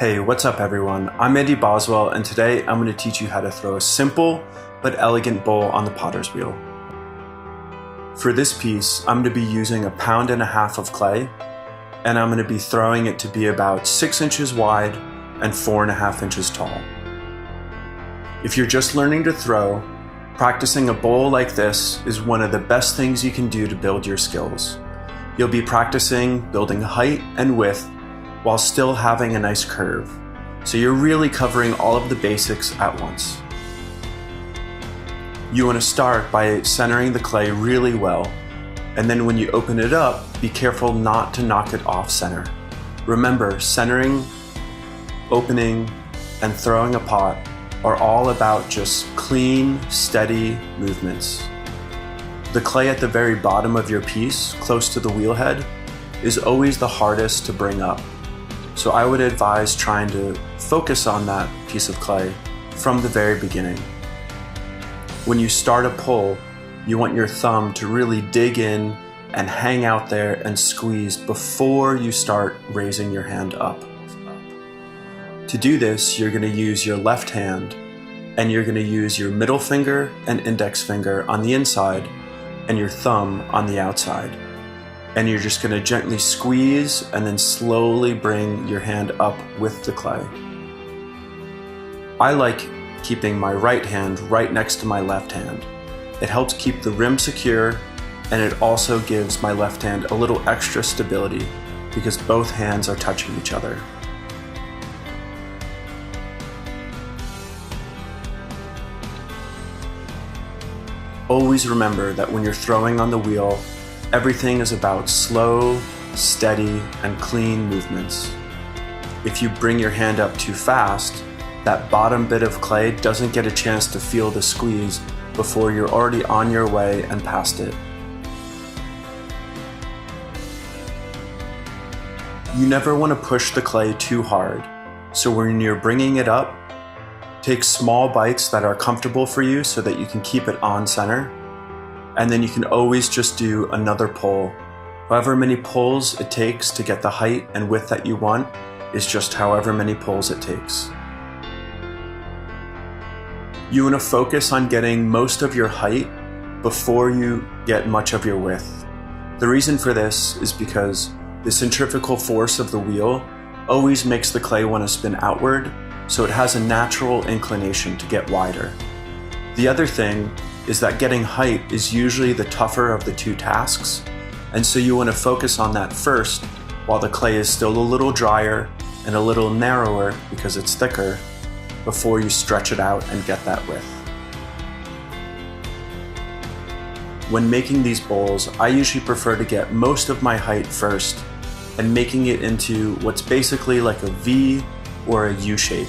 Hey, what's up everyone? I'm Andy Boswell, and today I'm going to teach you how to throw a simple but elegant bowl on the potter's wheel. For this piece, I'm going to be using 1.5 pounds of clay, and I'm going to be throwing it to be about 6 inches wide and 4.5 inches tall. If you're just learning to throw, practicing a bowl like this is one of the best things you can do to build your skills. You'll be practicing building height and width while still having a nice curve. So you're really covering all of the basics at once. You want to start by centering the clay really well, and then when you open it up, be careful not to knock it off center. Remember, centering, opening, and throwing a pot are all about just clean, steady movements. The clay at the very bottom of your piece, close to the wheel head, is always the hardest to bring up. So I would advise trying to focus on that piece of clay from the very beginning. When you start a pull, you want your thumb to really dig in and hang out there and squeeze before you start raising your hand up. To do this, you're going to use your left hand, and you're going to use your middle finger and index finger on the inside and your thumb on the outside. And you're just going to gently squeeze and then slowly bring your hand up with the clay. I like keeping my right hand right next to my left hand. It helps keep the rim secure, and it also gives my left hand a little extra stability because both hands are touching each other. Always remember that when you're throwing on the wheel, everything is about slow, steady, and clean movements. If you bring your hand up too fast, that bottom bit of clay doesn't get a chance to feel the squeeze before you're already on your way and past it. You never want to push the clay too hard, so when you're bringing it up, take small bites that are comfortable for you so that you can keep it on center. And then you can always just do another pull. However many pulls it takes to get the height and width that you want is just however many pulls it takes. You want to focus on getting most of your height before you get much of your width. The reason for this is because the centrifugal force of the wheel always makes the clay want to spin outward, so it has a natural inclination to get wider. The other thing is that getting height is usually the tougher of the two tasks, and so you want to focus on that first while the clay is still a little drier and a little narrower because it's thicker before you stretch it out and get that width. When making these bowls, I usually prefer to get most of my height first and making it into what's basically like a V or a U shape.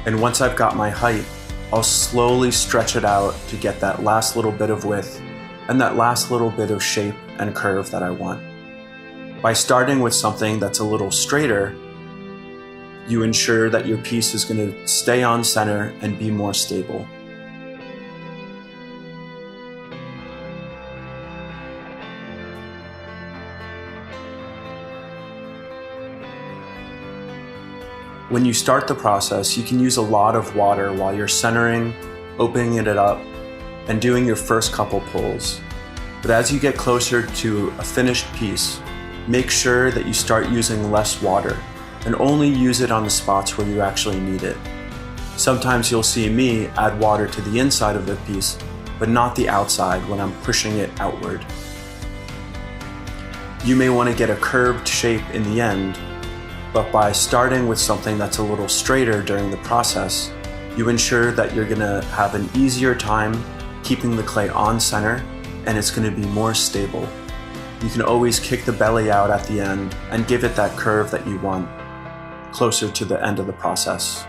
And once I've got my height, I'll slowly stretch it out to get that last little bit of width and that last little bit of shape and curve that I want. By starting with something that's a little straighter, you ensure that your piece is going to stay on center and be more stable. When you start the process, you can use a lot of water while you're centering, opening it up, and doing your first couple pulls. But as you get closer to a finished piece, make sure that you start using less water and only use it on the spots where you actually need it. Sometimes you'll see me add water to the inside of the piece, but not the outside when I'm pushing it outward. You may want to get a curved shape in the end, but by starting with something that's a little straighter during the process, you ensure that you're going to have an easier time keeping the clay on center, and it's going to be more stable. You can always kick the belly out at the end and give it that curve that you want closer to the end of the process.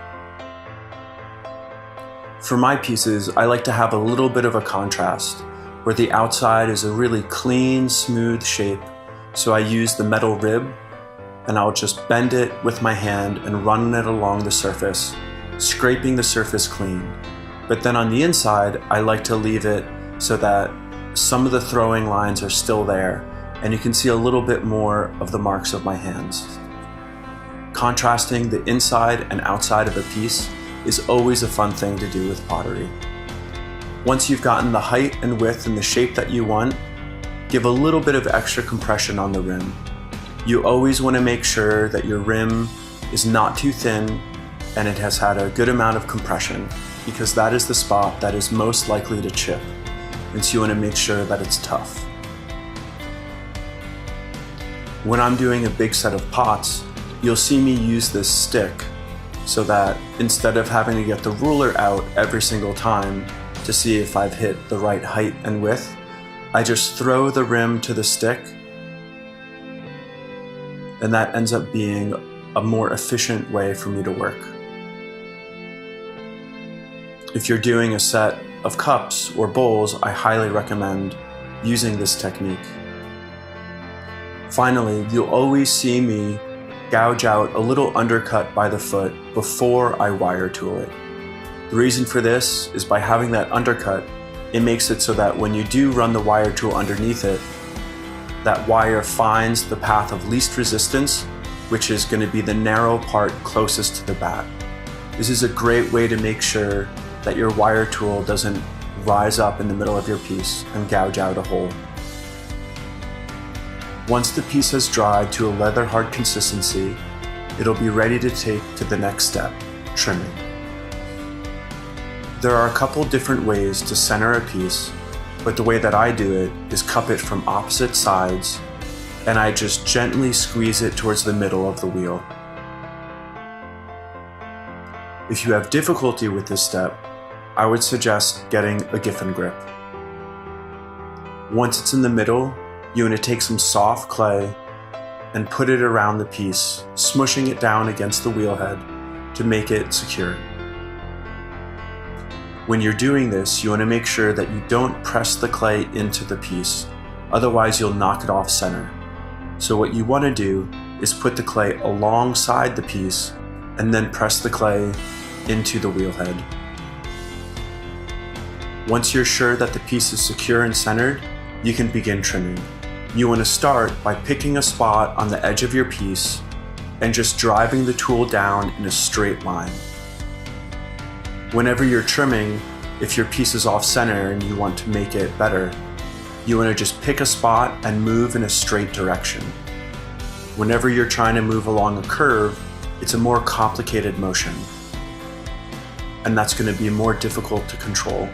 For my pieces, I like to have a little bit of a contrast where the outside is a really clean, smooth shape, so I use the metal rib and I'll just bend it with my hand and run it along the surface, scraping the surface clean. But then on the inside, I like to leave it so that some of the throwing lines are still there, and you can see a little bit more of the marks of my hands. Contrasting the inside and outside of a piece is always a fun thing to do with pottery. Once you've gotten the height and width and the shape that you want, give a little bit of extra compression on the rim. You always want to make sure that your rim is not too thin and it has had a good amount of compression, because that is the spot that is most likely to chip, and so you want to make sure that it's tough. When I'm doing a big set of pots, you'll see me use this stick so that instead of having to get the ruler out every single time to see if I've hit the right height and width, I just throw the rim to the stick, and that ends up being a more efficient way for me to work. If you're doing a set of cups or bowls, I highly recommend using this technique. Finally, you'll always see me gouge out a little undercut by the foot before I wire tool it. The reason for this is by having that undercut, it makes it so that when you do run the wire tool underneath it, that wire finds the path of least resistance, which is going to be the narrow part closest to the bat. This is a great way to make sure that your wire tool doesn't rise up in the middle of your piece and gouge out a hole. Once the piece has dried to a leather hard consistency, it'll be ready to take to the next step, trimming. There are a couple different ways to center a piece, but the way that I do it is cup it from opposite sides, and I just gently squeeze it towards the middle of the wheel. If you have difficulty with this step, I would suggest getting a Giffen grip. Once it's in the middle, you want to take some soft clay and put it around the piece, smushing it down against the wheel head to make it secure. When you're doing this, you want to make sure that you don't press the clay into the piece, otherwise you'll knock it off center. So what you want to do is put the clay alongside the piece and then press the clay into the wheel head. Once you're sure that the piece is secure and centered, you can begin trimming. You want to start by picking a spot on the edge of your piece and just driving the tool down in a straight line. Whenever you're trimming, if your piece is off center and you want to make it better, you want to just pick a spot and move in a straight direction. Whenever you're trying to move along a curve, it's a more complicated motion, and that's going to be more difficult to control.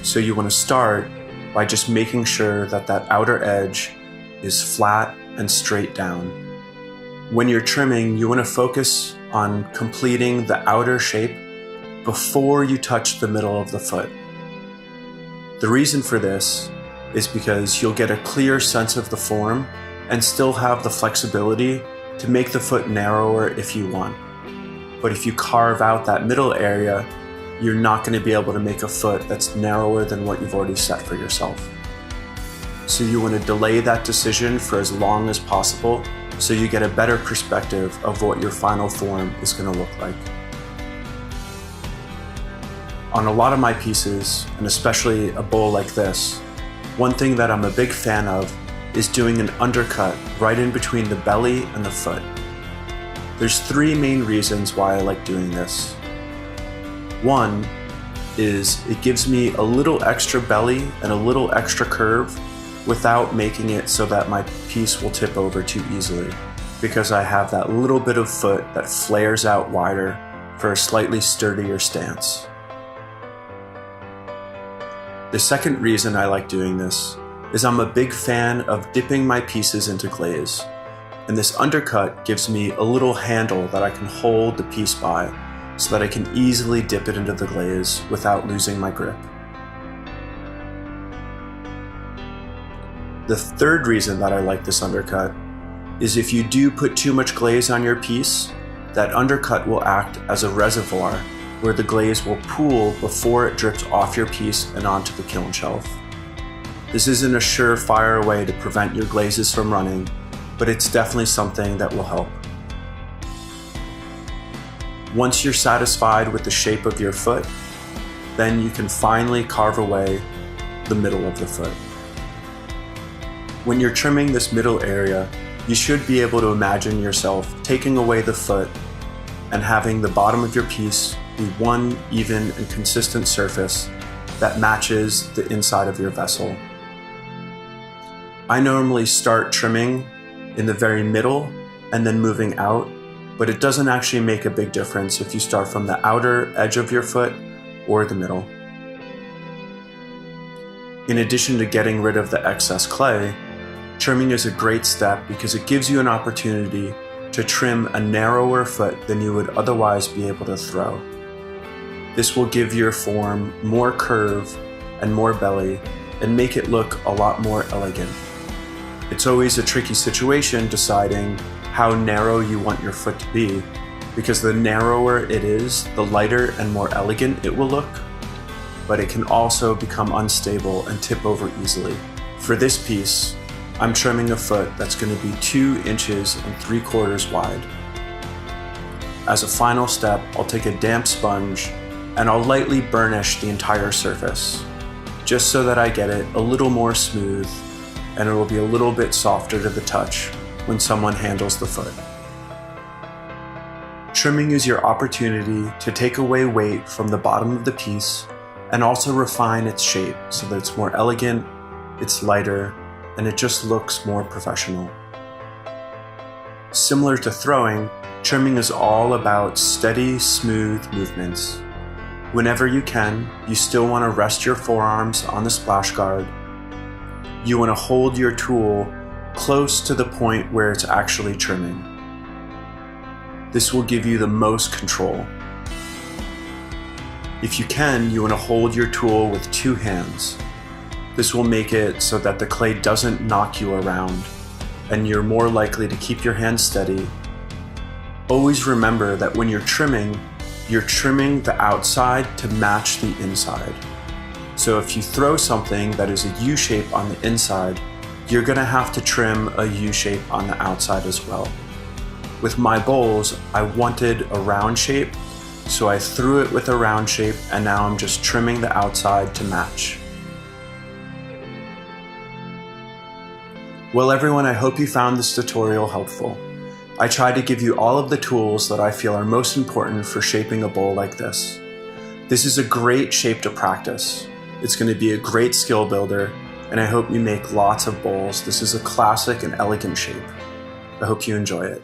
So you want to start by just making sure that that outer edge is flat and straight down. When you're trimming, you want to focus on completing the outer shape before you touch the middle of the foot. The reason for this is because you'll get a clear sense of the form and still have the flexibility to make the foot narrower if you want. But if you carve out that middle area, you're not going to be able to make a foot that's narrower than what you've already set for yourself. So you want to delay that decision for as long as possible so you get a better perspective of what your final form is going to look like. On a lot of my pieces, and especially a bowl like this, one thing that I'm a big fan of is doing an undercut right in between the belly and the foot. There's three main reasons why I like doing this. One is it gives me a little extra belly and a little extra curve without making it so that my piece will tip over too easily, because I have that little bit of foot that flares out wider for a slightly sturdier stance. The second reason I like doing this is I'm a big fan of dipping my pieces into glaze, and this undercut gives me a little handle that I can hold the piece by so that I can easily dip it into the glaze without losing my grip. The third reason that I like this undercut is if you do put too much glaze on your piece, that undercut will act as a reservoir where the glaze will pool before it drips off your piece and onto the kiln shelf. This isn't a surefire way to prevent your glazes from running, but it's definitely something that will help. Once you're satisfied with the shape of your foot, then you can finally carve away the middle of the foot. When you're trimming this middle area, You should be able to imagine yourself taking away the foot and having the bottom of your piece be one even and consistent surface that matches the inside of your vessel. I normally start trimming in the very middle and then moving out, but it doesn't actually make a big difference if you start from the outer edge of your foot or the middle. In addition to getting rid of the excess clay, trimming is a great step because it gives you an opportunity to trim a narrower foot than you would otherwise be able to throw. This will give your form more curve and more belly and make it look a lot more elegant. It's always a tricky situation deciding how narrow you want your foot to be, because the narrower it is, the lighter and more elegant it will look, but it can also become unstable and tip over easily. For this piece, I'm trimming a foot that's going to be 2 inches and 3/4 wide. As a final step, I'll take a damp sponge and I'll lightly burnish the entire surface, just so that I get it a little more smooth and it will be a little bit softer to the touch when someone handles the foot. Trimming is your opportunity to take away weight from the bottom of the piece and also refine its shape so that it's more elegant, it's lighter, and it just looks more professional. Similar to throwing, trimming is all about steady, smooth movements. Whenever you can, you still want to rest your forearms on the splash guard. You want to hold your tool close to the point where it's actually trimming. This will give you the most control. If you can, you want to hold your tool with 2 hands. This will make it so that the clay doesn't knock you around and you're more likely to keep your hands steady. Always remember that when you're trimming the outside to match the inside. So if you throw something that is a U shape on the inside, you're gonna have to trim a U shape on the outside as well. With my bowls, I wanted a round shape, so I threw it with a round shape, and now I'm just trimming the outside to match. Well everyone, I hope you found this tutorial helpful. I tried to give you all of the tools that I feel are most important for shaping a bowl like this. This is a great shape to practice. It's going to be a great skill builder, and I hope you make lots of bowls. This is a classic and elegant shape. I hope you enjoy it.